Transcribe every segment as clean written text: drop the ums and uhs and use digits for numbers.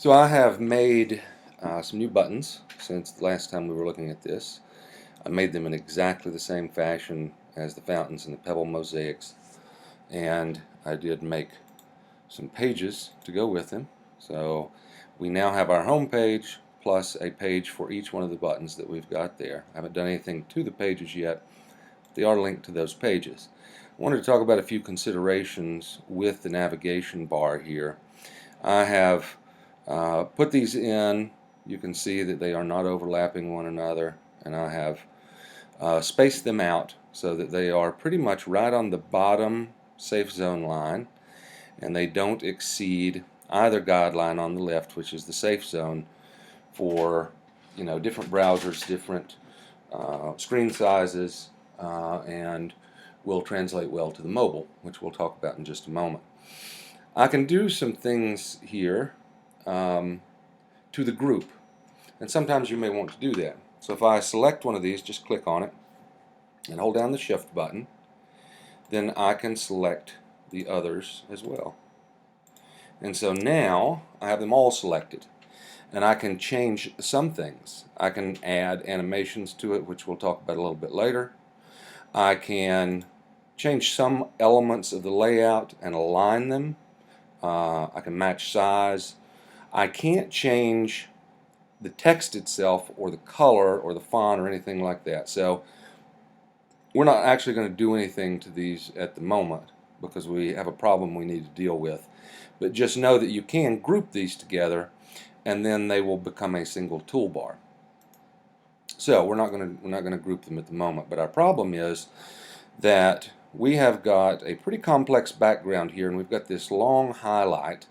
So I have made some new buttons since the last time we were looking at this. I made them in exactly the same fashion as the fountains and the pebble mosaics, and I did make some pages to go with them. So we now have our home page plus a page for each one of the buttons that we've got there. I haven't done anything to the pages yet. They are linked to those pages. I wanted to talk about a few considerations with the navigation bar here. I have put these in. You can see that they are not overlapping one another, and I have spaced them out so that they are pretty much right on the bottom safe zone line, and they don't exceed either guideline on the left, which is the safe zone for different browsers, different screen sizes, and will translate well to the mobile, which we'll talk about in just a moment. I can do some things here to the group, and sometimes you may want to do that. So if I select one of these, just click on it and hold down the shift button, then I can select the others as well. And so now I have them all selected, and I can change some things. I can add animations to it, which we'll talk about a little bit later. I can change some elements of the layout and align them. I can match size. I can't change the text itself or the color or the font or anything like that. So we're not actually going to do anything to these at the moment because we have a problem we need to deal with. But just know that you can group these together, and then they will become a single toolbar. So we're not going to group them at the moment. But our problem is that we have got a pretty complex background here, and we've got this long highlight,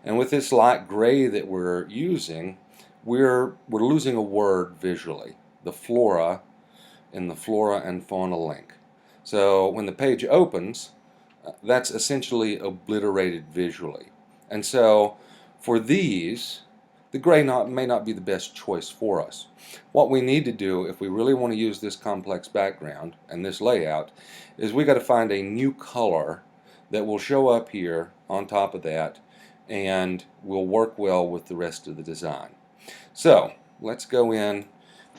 and with this light gray that we're using, we're losing a word visually, the flora in the flora and fauna link. So when the page opens, that's essentially obliterated visually. And so for these, the gray may not be the best choice for us. What we need to do if we really want to use this complex background and this layout is we got to find a new color that will show up here on top of that and will work well with the rest of the design. So let's go in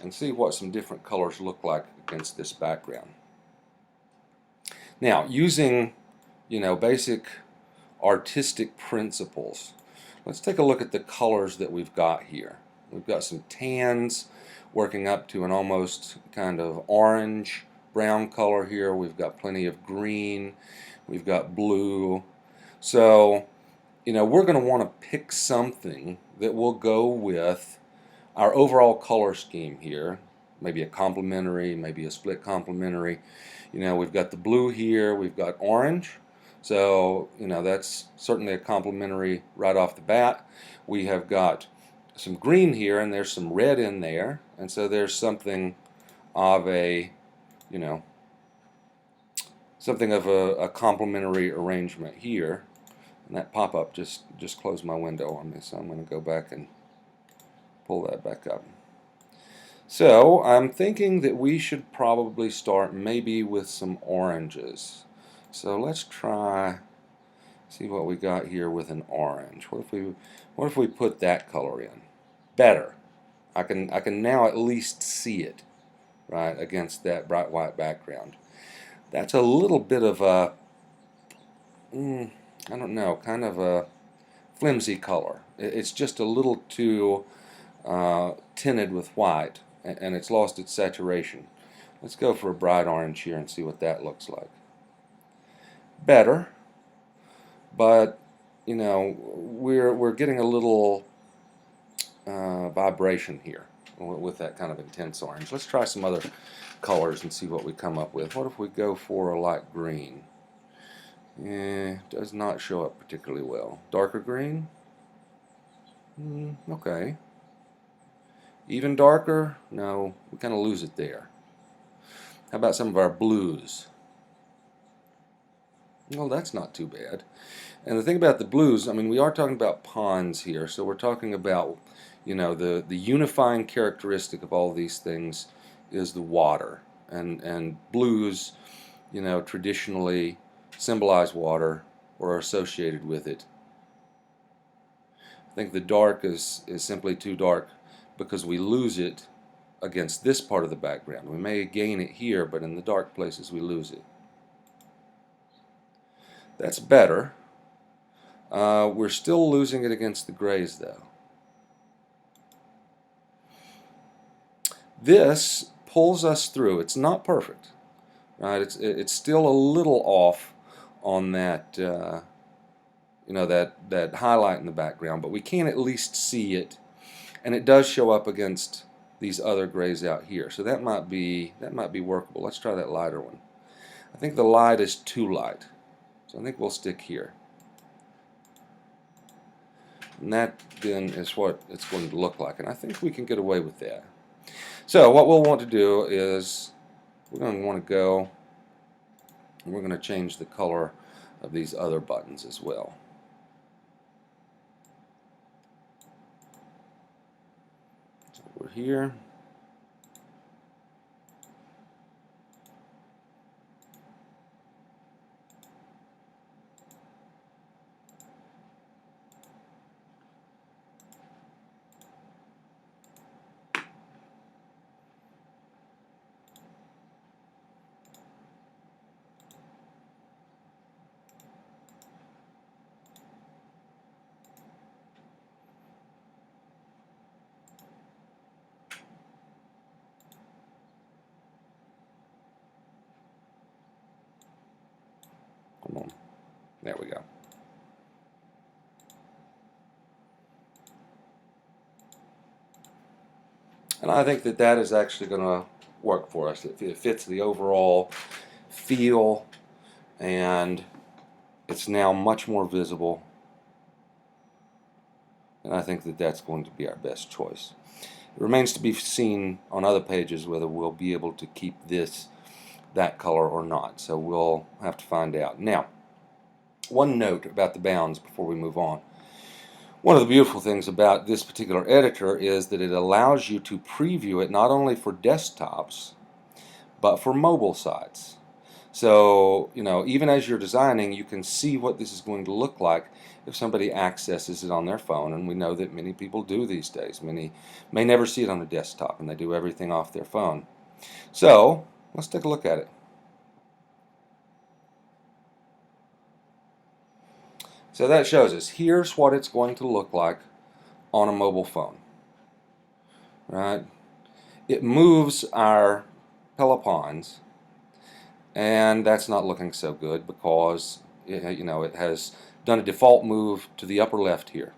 and see what some different colors look like against this background. Now, using basic artistic principles, let's take a look at the colors that we've got here. We've got some tans working up to an almost kind of orange brown color here. We've got plenty of green. We've got blue. So we're going to want to pick something that will go with our overall color scheme here. Maybe a complementary, maybe a split complementary. We've got the blue here, we've got orange. So, that's certainly a complementary right off the bat. We have got some green here, and there's some red in there. And so there's something of a, a complementary arrangement here. And that pop-up just closed my window on me, so I'm going to go back and pull that back up. So I'm thinking that we should probably start maybe with some oranges. So let's see what we got here with an orange. What if we put that color in? Better. I can now at least see it, right, against that bright white background. That's a little bit of a I don't know, kind of a flimsy color. It's just a little too tinted with white, and it's lost its saturation. Let's go for a bright orange here and see what that looks like. Better, but we're getting a little vibration here with that kind of intense orange. Let's try some other colors and see what we come up with. What if we go for a light green? Does not show up particularly well. Darker green? Okay. Even darker? No, we kind of lose it there. How about some of our blues? Well, that's not too bad. And the thing about the blues, I mean, we are talking about ponds here, so we're talking about, the unifying characteristic of all these things is the water. And blues, traditionally symbolize water or are associated with it. I think the dark is simply too dark because we lose it against this part of the background. We may gain it here, but in the dark places we lose it. That's better. We're still losing it against the grays though. This pulls us through. It's not perfect, right? It's still a little off on that that highlight in the background, but we can at least see it, and it does show up against these other grays out here. So that might be workable. Let's try that lighter one. I think the light is too light, so I think we'll stick here. And that then is what it's going to look like, and I think we can get away with that. So what we'll want to do is we're going to want to go and we're going to change the color of these other buttons as well. So we're here. Come on. There we go. And I think that that is actually going to work for us. It fits the overall feel, and it's now much more visible. And I think that that's going to be our best choice. It remains to be seen on other pages whether we'll be able to keep that color or not. So we'll have to find out. Now, one note about the bounds before we move on. One of the beautiful things about this particular editor is that it allows you to preview it not only for desktops, but for mobile sites. So, even as you're designing, you can see what this is going to look like if somebody accesses it on their phone, and we know that many people do these days. Many may never see it on a desktop, and they do everything off their phone. So, let's take a look at it. So that shows us, here's what it's going to look like on a mobile phone. Right? It moves our pelopons, and that's not looking so good because it has done a default move to the upper left here.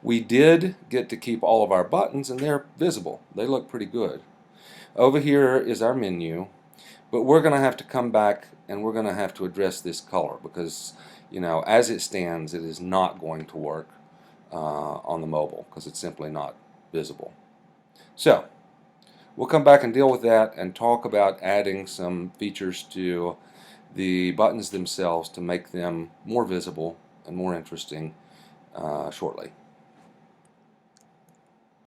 We did get to keep all of our buttons, and they're visible. They look pretty good. Over here is our menu, but we're going to have to come back and we're going to have to address this color because as it stands, it is not going to work on the mobile because it's simply not visible. So we'll come back and deal with that and talk about adding some features to the buttons themselves to make them more visible and more interesting shortly.